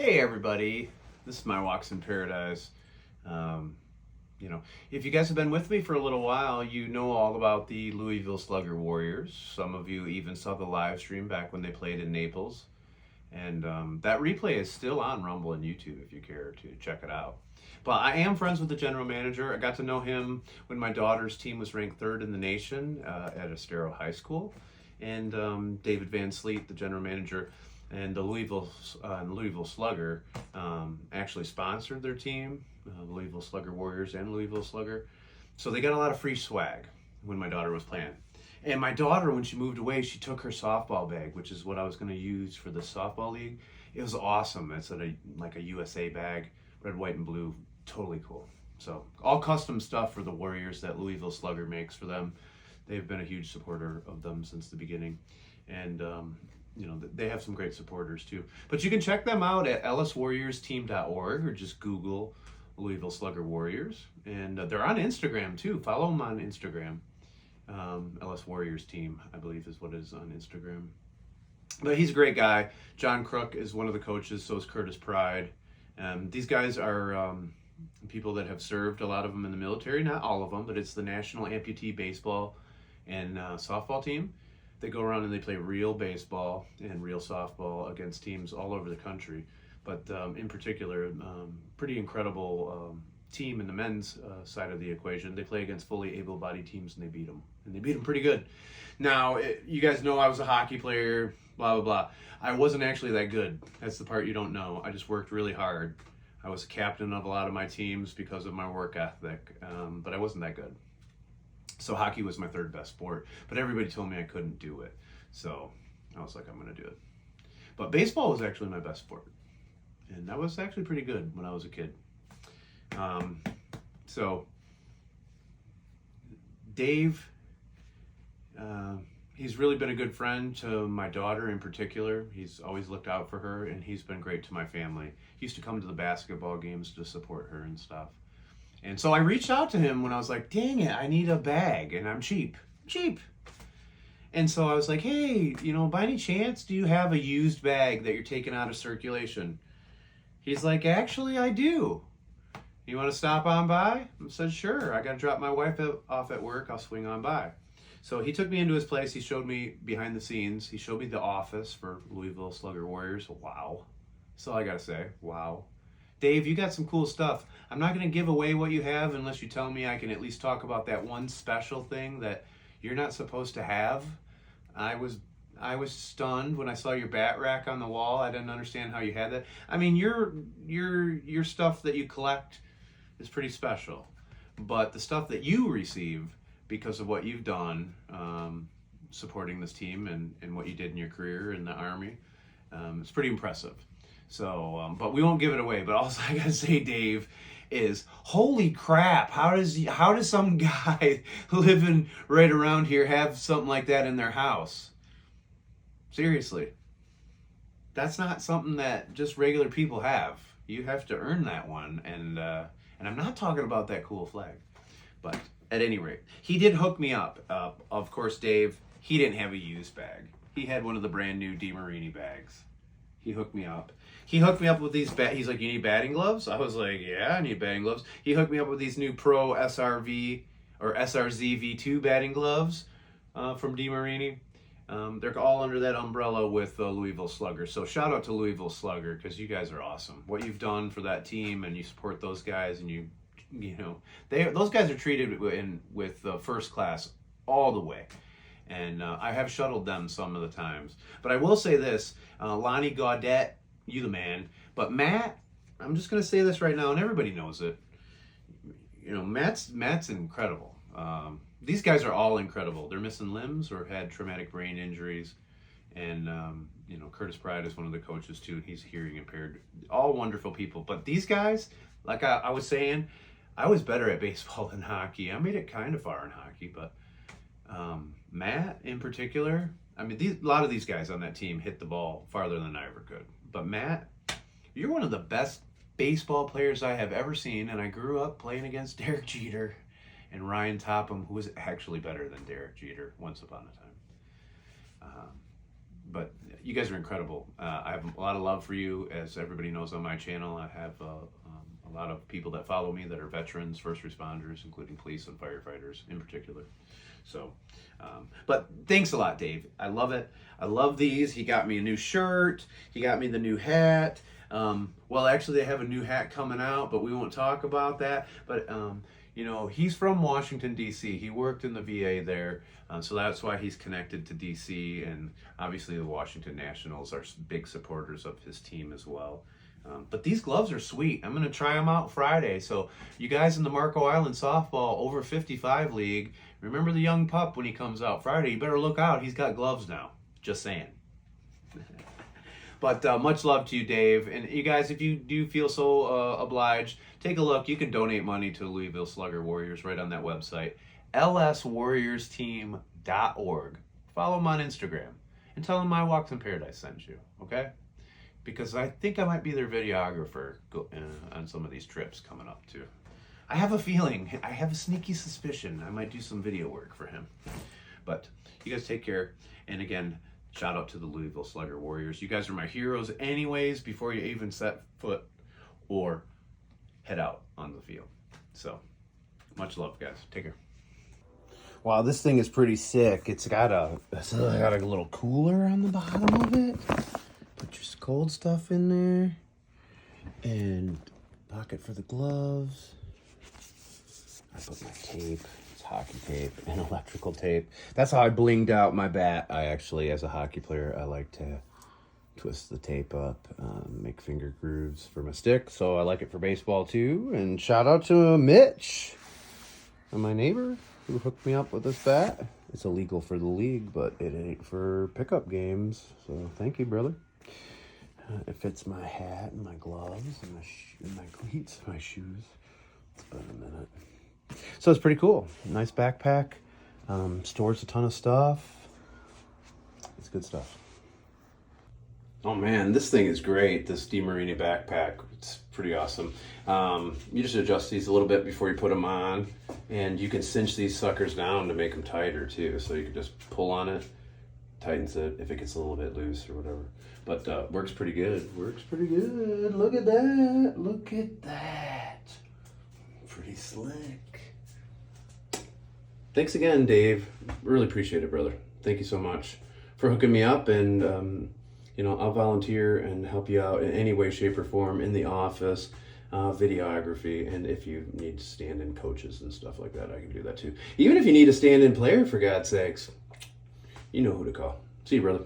Hey everybody, this is my Walks in Paradise. Um, if you guys have been with me for a little while, you know all about the Louisville Slugger Warriors. Some of you even saw the live stream back when they played in Naples. And that replay is still on Rumble and YouTube if you care to check it out. But I am friends with the general manager. I got to know him when my daughter's team was ranked third in the nation at Estero High School. And David Van Sleet, the general manager, and the Louisville Slugger actually sponsored their team, Louisville Slugger Warriors and Louisville Slugger. So they got a lot of free swag when my daughter was playing. And my daughter, when she moved away, she took her softball bag, which is what I was going to use for the softball league. It was awesome. It's like a USA bag, red, white, and blue. Totally cool. So all custom stuff for the Warriors that Louisville Slugger makes for them. They've been a huge supporter of them since the beginning. And, they have some great supporters too. But you can check them out at elliswarriorsteam.org or just Google Louisville Slugger Warriors. And they're on Instagram too. Follow them on Instagram. Ellis Warriors Team, I believe is what it is on Instagram. But he's a great guy. John Crook is one of the coaches, so is Curtis Pride. These guys are people that have served, a lot of them in the military, not all of them, but it's the National Amputee Baseball and Softball team. They go around and they play real baseball and real softball against teams all over the country. But in particular, pretty incredible team in the men's side of the equation. They play against fully able-bodied teams and they beat them. And they beat them pretty good. Now, you guys know I was a hockey player, blah, blah, blah. I wasn't actually that good. That's the part you don't know. I just worked really hard. I was captain of a lot of my teams because of my work ethic, but I wasn't that good. So hockey was my third best sport, but everybody told me I couldn't do it. So I was like, I'm going to do it. But baseball was actually my best sport. And that was actually pretty good when I was a kid. So Dave, he's really been a good friend to my daughter in particular. He's always looked out for her, and he's been great to my family. He used to come to the basketball games to support her and stuff. And so I reached out to him when I was like, dang it, I need a bag, and I'm cheap. And so I was like, hey, by any chance, do you have a used bag that you're taking out of circulation? He's like, actually, I do. You want to stop on by? I said, sure. I got to drop my wife off at work. I'll swing on by. So he took me into his place. He showed me behind the scenes. He showed me the office for Louisville Slugger Warriors. Wow. That's all I got to say. Wow. Dave, you got some cool stuff. I'm not going to give away what you have unless you tell me I can at least talk about that one special thing that you're not supposed to have. I was stunned when I saw your bat rack on the wall. I didn't understand how you had that. I mean, your stuff that you collect is pretty special, but the stuff that you receive because of what you've done supporting this team and what you did in your career in the Army, it's pretty impressive. So, but we won't give it away. But also, I gotta say, Dave, is holy crap! How does some guy living right around here have something like that in their house? Seriously, that's not something that just regular people have. You have to earn that one, and I'm not talking about that cool flag. But at any rate, he did hook me up. Of course, Dave, he didn't have a used bag. He had one of the brand new DeMarini bags. He hooked me up. He hooked me up with these he's like, you need batting gloves? I was like, yeah, I need batting gloves. He hooked me up with these new Pro SRV or SRZ V2 batting gloves from DeMarini. They're all under that umbrella with Louisville Slugger. So shout out to Louisville Slugger because you guys are awesome. What you've done for that team, and you support those guys, and those guys are treated with first class all the way. And I have shuttled them some of the times. But I will say this, Lonnie Gaudette, you the man. But Matt, I'm just going to say this right now, and everybody knows it. Matt's incredible. These guys are all incredible. They're missing limbs or had traumatic brain injuries. And, Curtis Pride is one of the coaches too. He's hearing impaired. All wonderful people. But these guys, like I was saying, I was better at baseball than hockey. I made it kind of far in hockey, but Matt in particular, I mean, a lot of these guys on that team hit the ball farther than I ever could. But Matt, you're one of the best baseball players I have ever seen, and I grew up playing against Derek Jeter and Ryan Topham, who was actually better than Derek Jeter once upon a time. But you guys are incredible. I have a lot of love for you. As everybody knows on my channel, I have a lot of people that follow me that are veterans, first responders, including police and firefighters in particular. So, but thanks a lot, Dave. I love it. I love these. He got me a new shirt. He got me the new hat. Well, actually, they have a new hat coming out, but we won't talk about that. But, you know, he's from Washington, D.C. He worked in the VA there, so that's why he's connected to D.C. And obviously the Washington Nationals are big supporters of his team as well. But these gloves are sweet. I'm going to try them out Friday. So you guys in the Marco Island Softball over 55 League, remember the young pup when he comes out Friday. You better look out. He's got gloves now. Just saying. But much love to you, Dave. And you guys, if you do feel so obliged, take a look. You can donate money to Louisville Slugger Warriors right on that website, lswarriorsteam.org. Follow them on Instagram and tell them My Walks in Paradise sent you, okay? Because I think I might be their videographer on some of these trips coming up too. I have a feeling, I have a sneaky suspicion I might do some video work for him. But you guys take care. And again, shout out to the Louisville Slugger Warriors. You guys are my heroes anyways before you even set foot or head out on the field. So much love, guys. Take care. Wow, this thing is pretty sick. It's got a little cooler on the bottom of it. Put your cold stuff in there, and pocket for the gloves. I put my tape, it's hockey tape and electrical tape. That's how I blinged out my bat. I actually, as a hockey player, I like to twist the tape up, make finger grooves for my stick. So I like it for baseball too. And shout out to Mitch, my neighbor, who hooked me up with this bat. It's illegal for the league, but it ain't for pickup games. So thank you, brother. It fits my hat and my gloves and my cleats, my shoes. It's been a minute. So it's pretty cool. Nice backpack. Stores a ton of stuff. It's good stuff. Oh man, this thing is great. This DeMarini backpack. It's pretty awesome. You just adjust these a little bit before you put them on. And you can cinch these suckers down to make them tighter too. So you can just pull on it. Tightens it if it gets a little bit loose or whatever. But works pretty good. Works pretty good. Look at that. Look at that. Pretty slick. Thanks again, Dave. Really appreciate it, brother. Thank you so much for hooking me up. And, you know, I'll volunteer and help you out in any way, shape, or form in the office, videography. And if you need stand-in coaches and stuff like that, I can do that too. Even if you need a stand-in player, for God's sakes. You know who to call. See you, brother.